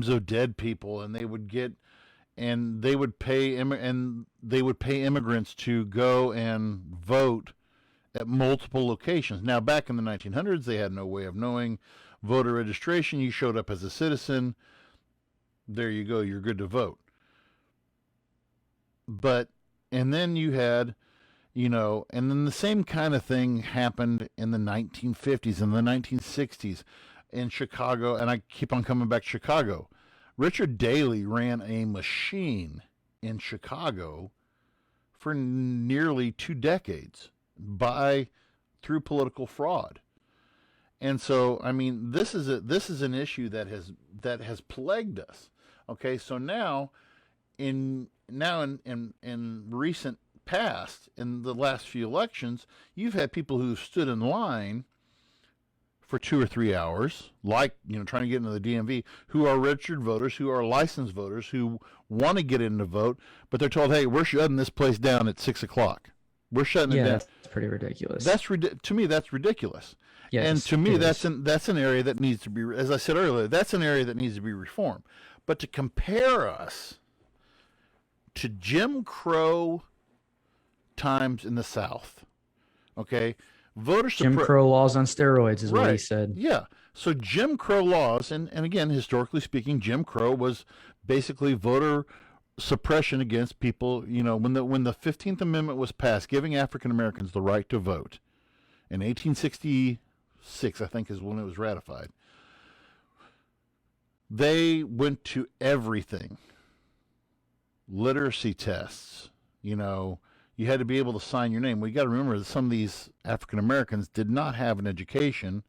of dead people, and they would pay immigrants to go and vote at multiple locations. Now, back in the 1900s, they had no way of knowing voter registration. You showed up as a citizen. There you go. You're good to vote. And then you had, and then the same kind of thing happened in the 1950s and the 1960s in Chicago. And I keep on coming back to Chicago. Richard Daley ran a machine in Chicago for nearly 2 decades through political fraud. And so, I mean, this is an issue that has plagued us. Okay, so now in recent past, in the last few elections, you've had people who stood in line for 2 or 3 hours, like trying to get into the DMV, who are registered voters, who are licensed voters, who want to get in to vote, but they're told, "Hey, we're shutting this place down at 6:00. We're shutting it down." That's pretty ridiculous. To me, that's ridiculous. Yes, and to me, that's an area that needs to be, as I said earlier, that's an area that needs to be reformed. But to compare us to Jim Crow times in the South, okay? Jim Crow laws on steroids is what he said. Yeah. So Jim Crow laws, and again, historically speaking, Jim Crow was basically voter suppression against people. When the 15th Amendment was passed, giving African Americans the right to vote in 1866, I think is when it was ratified. They went to everything. Literacy tests, you had to be able to sign your name. We got to remember that some of these African Americans did not have an education,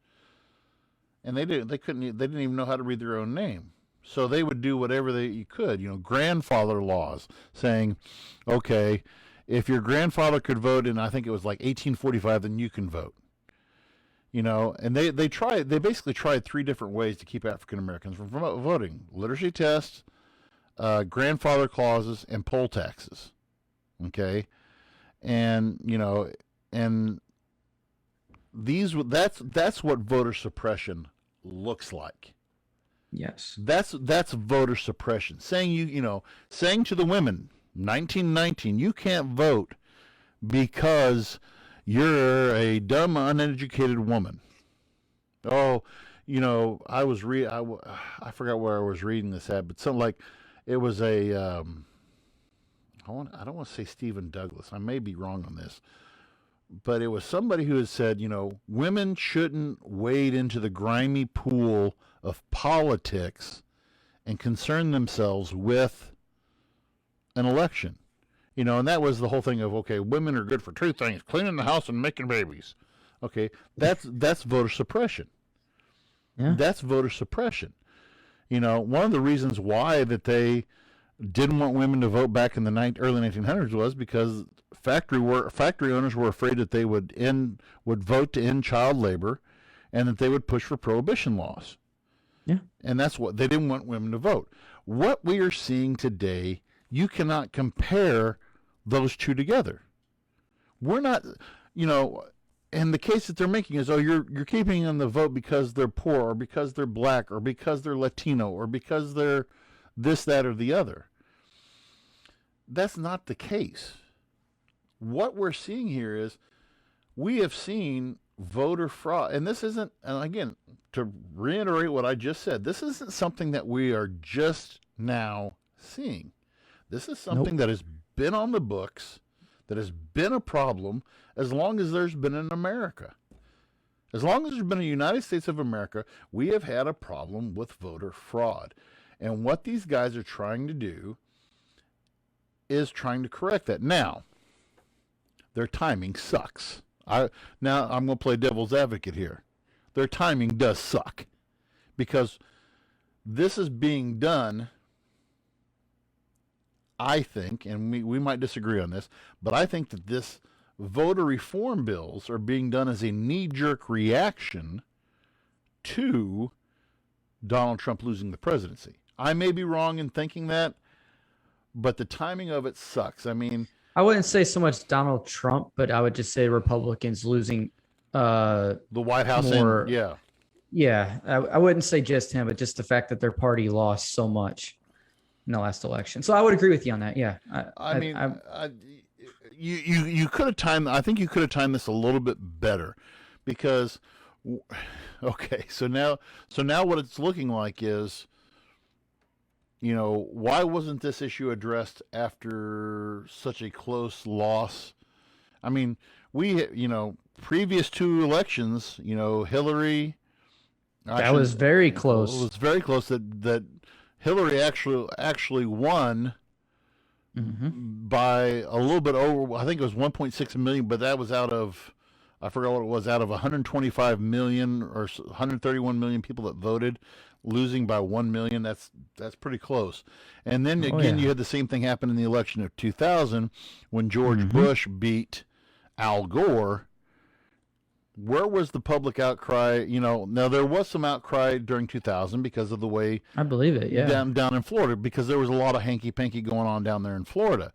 and they didn't even know how to read their own name. So they would do whatever you could, grandfather laws, saying, okay, if your grandfather could vote in, I think it was like 1845, then you can vote. And they basically tried 3 different ways to keep African Americans from voting: literacy tests, grandfather clauses, and poll taxes. Okay, and and that's what voter suppression looks like. Yes. That's voter suppression. Saying to the women, 1919, you can't vote because you're a dumb, uneducated woman. Oh, I forgot where I was reading this at, but something like it was a I don't want to say Stephen Douglas. I may be wrong on this, but it was somebody who had said, women shouldn't wade into the grimy pool of politics and concern themselves with an election. And that was the whole thing of, okay, women are good for 2 things: cleaning the house and making babies. Okay, that's voter suppression. Yeah. That's voter suppression. One of the reasons why that they didn't want women to vote back in the early 1900s was because factory owners were afraid that they would vote to end child labor, and that they would push for prohibition laws. Yeah. And that's what they didn't want women to vote. What we are seeing today, you cannot compare those 2 together. We're not, and the case that they're making is, you're keeping them the vote because they're poor, or because they're black, or because they're Latino, or because they're this, that, or the other. That's not the case. What we're seeing here is we have seen voter fraud. And this isn't, and again, to reiterate what I just said, this isn't something that we are just now seeing. This is something that has been on the books, that has been a problem as long as there's been an America. As long as there's been a United States of America, we have had a problem with voter fraud. And what these guys are trying to do is trying to correct that. Now, their timing sucks. Now I'm going to play devil's advocate here. Their timing does suck, because this is being done, I think, and we might disagree on this, but I think that this voter reform bills are being done as a knee-jerk reaction to Donald Trump losing the presidency. I may be wrong in thinking that, but the timing of it sucks. I mean, I wouldn't say so much Donald Trump, but I would just say Republicans losing the White House. More, yeah. I wouldn't say just him, but just the fact that their party lost so much in the last election. So I would agree with you on that. Yeah. You could have timed. I think you could have timed this a little bit better, because, okay, so now what it's looking like is, why wasn't this issue addressed after such a close loss? I mean, previous 2 elections, Hillary. That was very close. It was very close that Hillary actually won by a little bit over. I think it was 1.6 million, but that was out of, I forgot what it was, out of 125 million or 131 million people that voted. Losing by 1 million, that's pretty close. And then again, you had the same thing happen in the election of 2000 when George Bush beat Al Gore. Where was the public outcry? Now there was some outcry during 2000 because of the way, I believe it, yeah, down in Florida, because there was a lot of hanky-panky going on down there in Florida.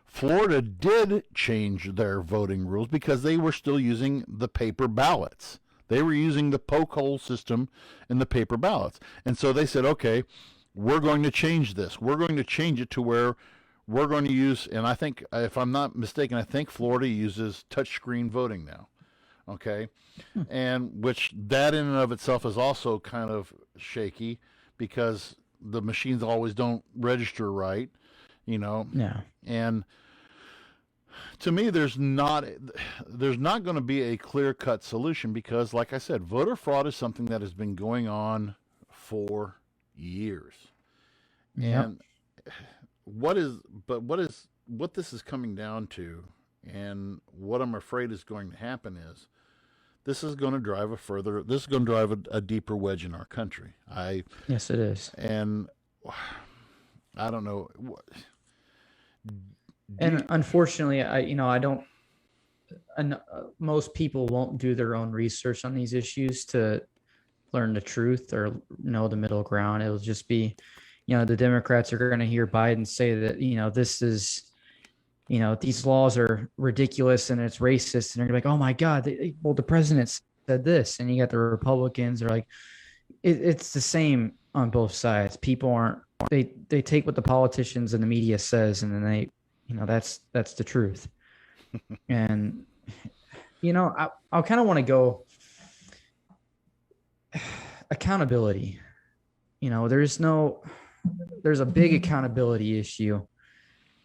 Florida did change their voting rules because they were still using the paper ballots. They were using the poke hole system in the paper ballots. And so they said, okay, we're going to change this. We're going to change it to where we're going to use, and I think, if I'm not mistaken, I think Florida uses touchscreen voting now. Okay? And which that in and of itself is also kind of shaky, because the machines always don't register right, Yeah. And to me, there's not going to be a clear-cut solution, because, like I said, voter fraud is something that has been going on for years. Yep. And what this is coming down to And what I'm afraid is going to happen is this is going to drive a deeper wedge in our country. Yes, it is. And I don't know. And unfortunately, I don't. Most people won't do their own research on these issues to learn the truth or know the middle ground. It'll just be, the Democrats are going to hear Biden say that, this is, these laws are ridiculous and it's racist. And they're like, oh my God, the president said this. And you got the Republicans are like, it's the same on both sides. People they take what the politicians and the media says, and then they, that's the truth. And, I kind of want to go accountability. There's a big accountability issue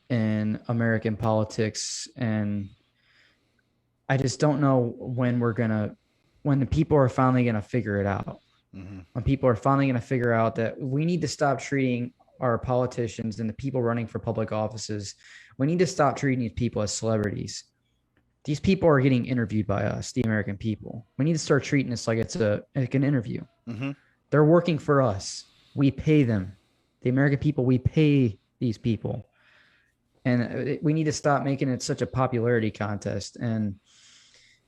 in American politics. And I just don't know when the people are finally going to figure it out. Mm-hmm. When people are finally going to figure out that we need to stop treating our politicians and the people running for public offices, we need to stop treating these people as celebrities. These people are getting interviewed by us, the American people. We need to start treating this like it's like an interview. Mm-hmm. They're working for us. We pay them. The American people, we pay these people. And we need to stop making it such a popularity contest. And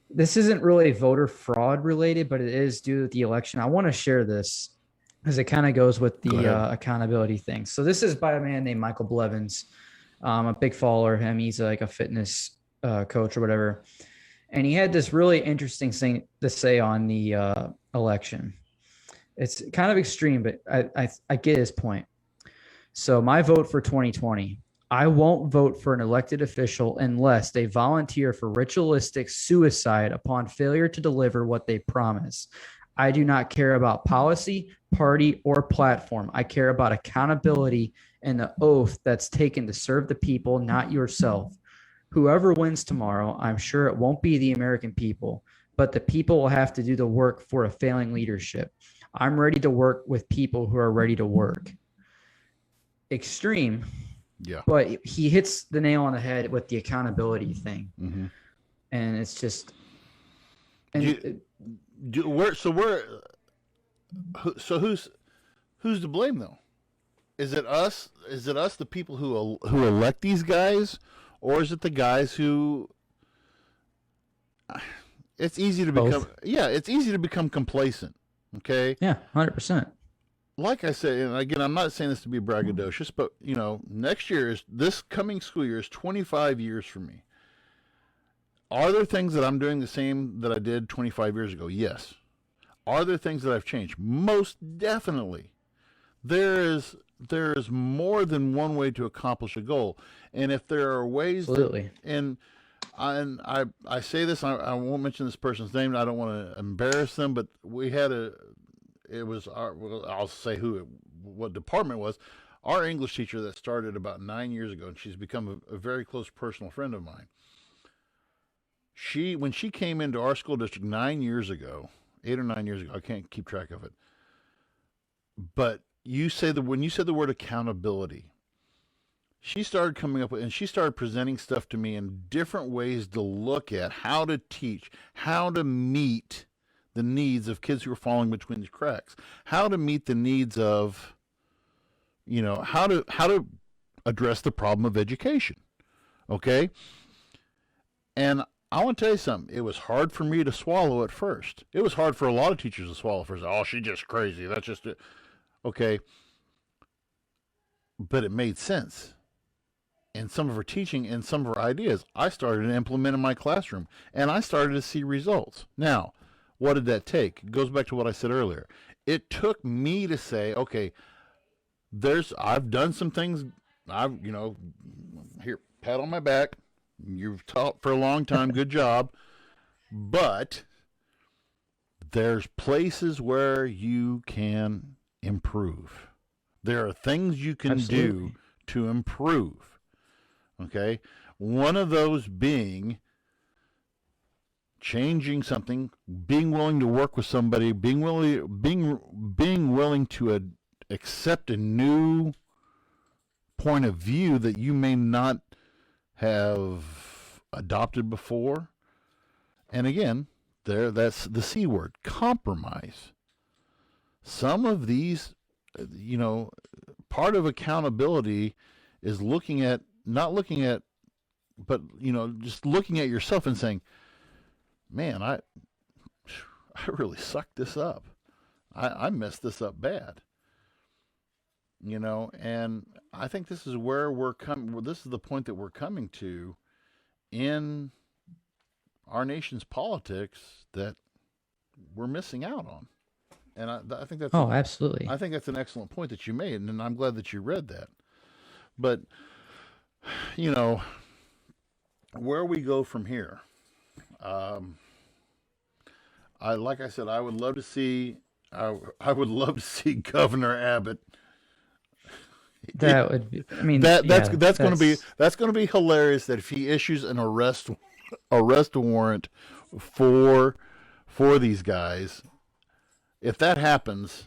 this isn't really voter fraud related, but it is due to the election. I want to share this because it kind of goes with the accountability thing. So this is by a man named Michael Blevins. I'm a big follower of him. He's like a fitness coach or whatever. And he had this really interesting thing to say on the election. It's kind of extreme, but I get his point. So my vote for 2020, I won't vote for an elected official unless they volunteer for ritualistic suicide upon failure to deliver what they promise. I do not care about policy, party, or platform. I care about accountability and the oath that's taken to serve the people, not yourself. Whoever wins tomorrow, I'm sure it won't be the American people, but the people will have to do the work for a failing leadership. I'm ready to work with people who are ready to work. Extreme. Yeah. But he hits the nail on the head with the accountability thing. Mm-hmm. And it's just. Who's to blame though? Is it us? Is it us, the people who elect these guys, or is it the guys who? It's easy to Both. It's easy to become complacent. Okay. Yeah, 100%. Like I said, and again, I'm not saying this to be braggadocious, but this coming school year is 25 years for me. Are there things that I'm doing the same that I did 25 years ago? Yes. Are there things that I've changed? Most definitely. There is more than one way to accomplish a goal, and if there are ways, absolutely. I say this, I won't mention this person's name. I don't want to embarrass them, but we had I'll say what department it was. Our English teacher that started about 9 years ago, and she's become a very close personal friend of mine. When she came into our school district 9 years ago, 8 or 9 years ago, I can't keep track of it. But when you said the word accountability, she started coming up with, and she started presenting stuff to me in different ways to look at how to teach, how to meet the needs of kids who are falling between the cracks, how to meet the needs of, how to address the problem of education. Okay. And I want to tell you something. It was hard for me to swallow at first. It was hard for a lot of teachers to swallow first. Oh, she's just crazy. That's just it. Okay. But it made sense. And some of her teaching and some of her ideas, I started to implement in my classroom, and I started to see results. Now, what did that take? It goes back to what I said earlier. It took me to say, okay, I've done some things. Here, pat on my back. You've taught for a long time. Good job. But there's places where you can improve. There are things you can do to improve. Okay? One of those being changing something, being willing to work with somebody, being willing to accept a new point of view that you may not have adopted before. And again, that's the C word, compromise. Some of these, part of accountability is not looking at, but, just looking at yourself and saying, man, I really sucked this up. I messed this up bad. And I think this is where this is the point that we're coming to in our nation's politics that we're missing out on. And I think that's absolutely. I think that's an excellent point that you made, and I'm glad that you read that. But where we go from here, like I said, I would love to see Governor Abbott. That would be. I mean, that's going to be hilarious. That if he issues an arrest warrant for these guys, if that happens,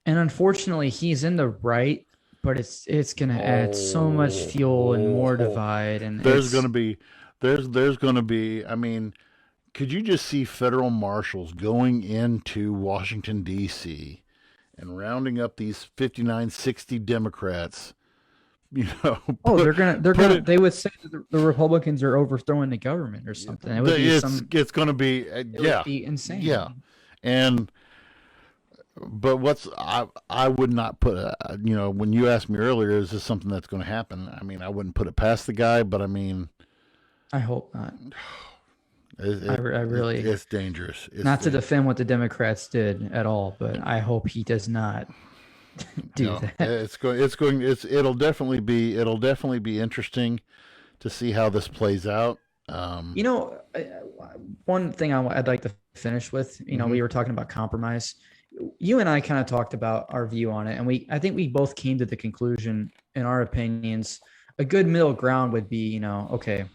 and unfortunately, he's in the right, but it's going to add so much fuel and more divide. And there's going to be. I mean, could you just see federal marshals going into Washington D.C. and rounding up these 59, 60 Democrats? They would say that the Republicans are overthrowing the government or something. It would be it's going to be would be insane. Yeah, but I would not put when you asked me earlier, is this something that's going to happen? I mean, I wouldn't put it past the guy, but I mean, I hope not. It's dangerous. Not to defend what the Democrats did at all, but I hope he does not do that. It'll definitely be interesting to see how this plays out. One thing I'd like to finish with, we were talking about compromise. You and I kind of talked about our view on it, and I think we both came to the conclusion, in our opinions, a good middle ground would be, okay,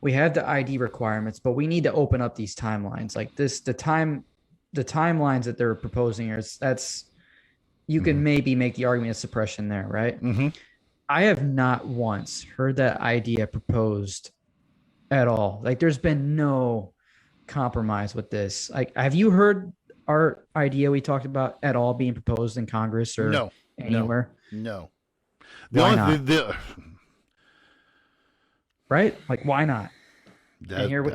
we have the ID requirements, but we need to open up these timelines. Like this, the timelines that they're proposing you can maybe make the argument of suppression there, right? Mm-hmm. I have not once heard that idea proposed at all. Like, there's been no compromise with this. Like, have you heard our idea we talked about at all being proposed in Congress or anywhere? No. Why not? Right? Like, why not? I don't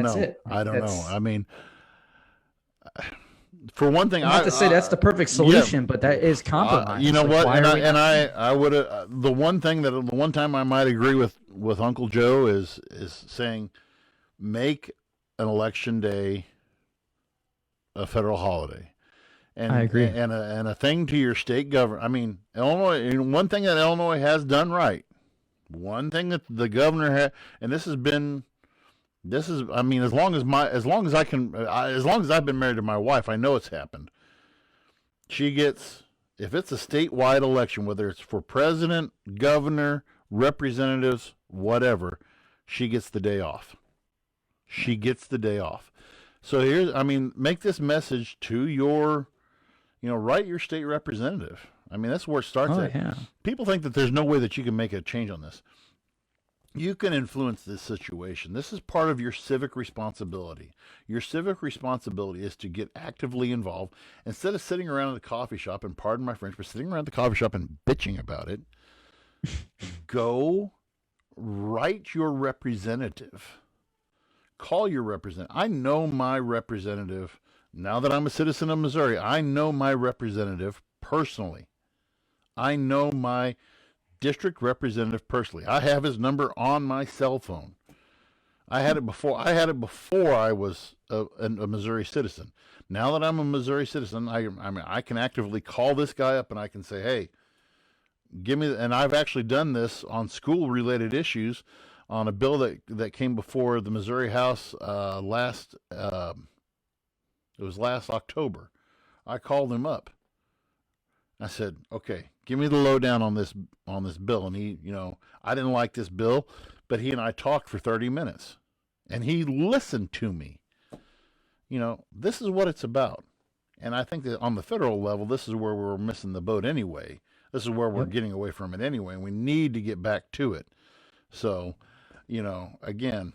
know. I don't know. I mean, for one thing, not to say that's the perfect solution, but that is compromise. You know what? I would the one time I might agree with Uncle Joe is saying, make an election day a federal holiday. And I agree. And a thing to your state government. I mean, Illinois. One thing that Illinois has done right. One thing that the governor had, and this is. I mean, as long as I've been married to my wife, I know it's happened. She gets, if it's a statewide election, whether it's for president, governor, representatives, whatever, she gets the day off. So make this message to your, write your state representative. I mean, that's where it starts at. Yeah. People think that there's no way that you can make a change on this. You can influence this situation. This is part of your civic responsibility. Your civic responsibility is to get actively involved instead of sitting around at the coffee shop, and pardon my French, but sitting around the coffee shop and bitching about it. Go write your representative. Call your representative. I know my representative. Now that I'm a citizen of Missouri, I know my representative personally. I know my district representative personally. I have his number on my cell phone. I had it before I was a Missouri citizen. Now that I'm a Missouri citizen, I can actively call this guy up and I can say, hey, give me. And I've actually done this on school-related issues on a bill that came before the Missouri House last October. I called him up. I said, okay, give me the lowdown on this bill. And he, I didn't like this bill, but he and I talked for 30 minutes and he listened to me. This is what it's about. And I think that on the federal level, this is where we're missing the boat anyway. This is where we're getting away from it anyway. And we need to get back to it. So, again,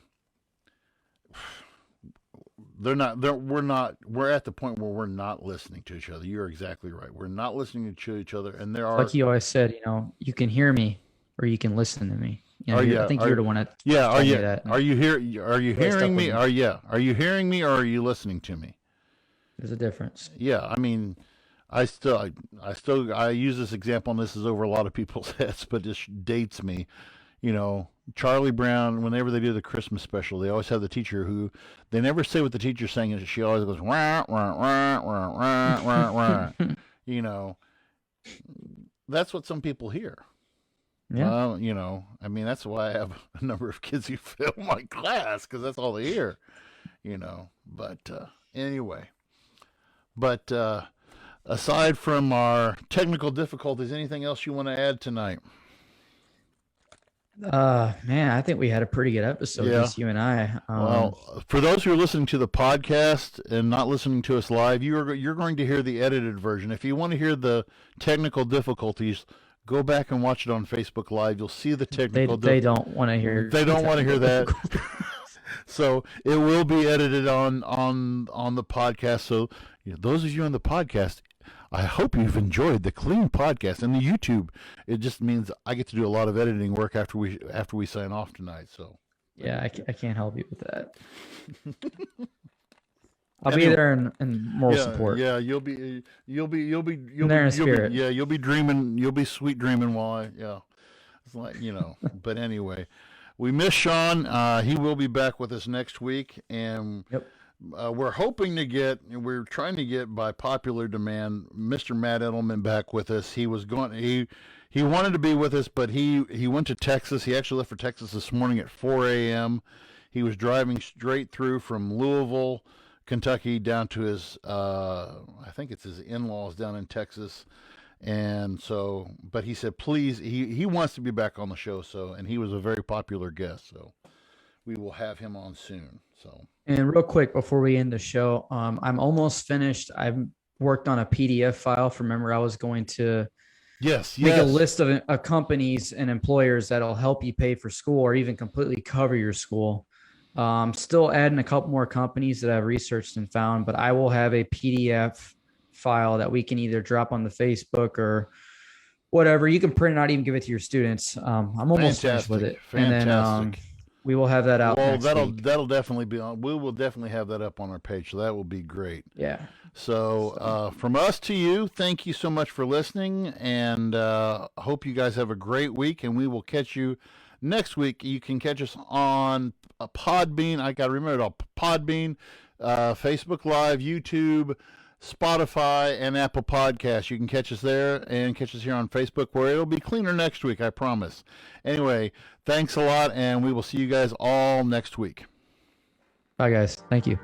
we're at the point where we're not listening to each other. You're exactly right. We're not listening to each other. And there are, like you always said, you can hear me or you can listen to me. I think you're the one that told me that. Are you hearing me? Are you hearing me or are you listening to me? There's a difference. Yeah. I mean, I use this example, and this is over a lot of people's heads, but this dates me. Charlie Brown, whenever they do the Christmas special, they always have the teacher who, they never say what the teacher's saying, and she always goes, wah, wah, wah, wah, wah, wah, wah. That's what some people hear. Yeah. I mean, that's why I have a number of kids who fail my class, because that's all they hear, But anyway. But aside from our technical difficulties, anything else you want to add tonight? Man, I think we had a pretty good episode, just you and I. Well, for those who are listening to the podcast and not listening to us live, you're going to hear the edited version. If you want to hear the technical difficulties, go back and watch it on Facebook Live. You'll see the technical. They don't want to hear. They don't want to hear that. So it will be edited on the podcast. So those of you on the podcast, I hope you've enjoyed the clean podcast. And the YouTube, it just means I get to do a lot of editing work after we sign off tonight. So yeah, I can't help you with that. I'll be there in moral support. Yeah, you'll be there in spirit. You'll be dreaming. You'll be sweet dreaming while it's like But anyway, we miss Sean. He will be back with us next week, and we're trying to get by popular demand Mr. Matt Edelman back with us. He wanted to be with us, but he went to Texas. He actually left for Texas this morning at 4 a.m. He was driving straight through from Louisville, Kentucky, down to his I think it's his in-laws down in Texas. And so, but he said, please, he wants to be back on the show. So, and he was a very popular guest. So we will have him on soon. So, and real quick before we end the show, I'm almost finished. I've worked on a PDF file. Remember, I was going to make a list of companies and employers that'll help you pay for school or even completely cover your school. Still adding a couple more companies that I've researched and found, but I will have a PDF file that we can either drop on the Facebook or whatever. You can print it out, even give it to your students. I'm almost finished with it. Fantastic. And then we will have that out. Well, next week. that'll definitely be on. We will definitely have that up on our page. So that will be great. Yeah. So from us to you, thank you so much for listening, and I hope you guys have a great week, and we will catch you next week. You can catch us on Podbean. I got to remember it, Podbean, Facebook Live, YouTube, Spotify, and Apple Podcasts. You can catch us there and catch us here on Facebook, where it'll be cleaner next week, I promise. Anyway, thanks a lot, and we will see you guys all next week. Bye, guys. Thank you.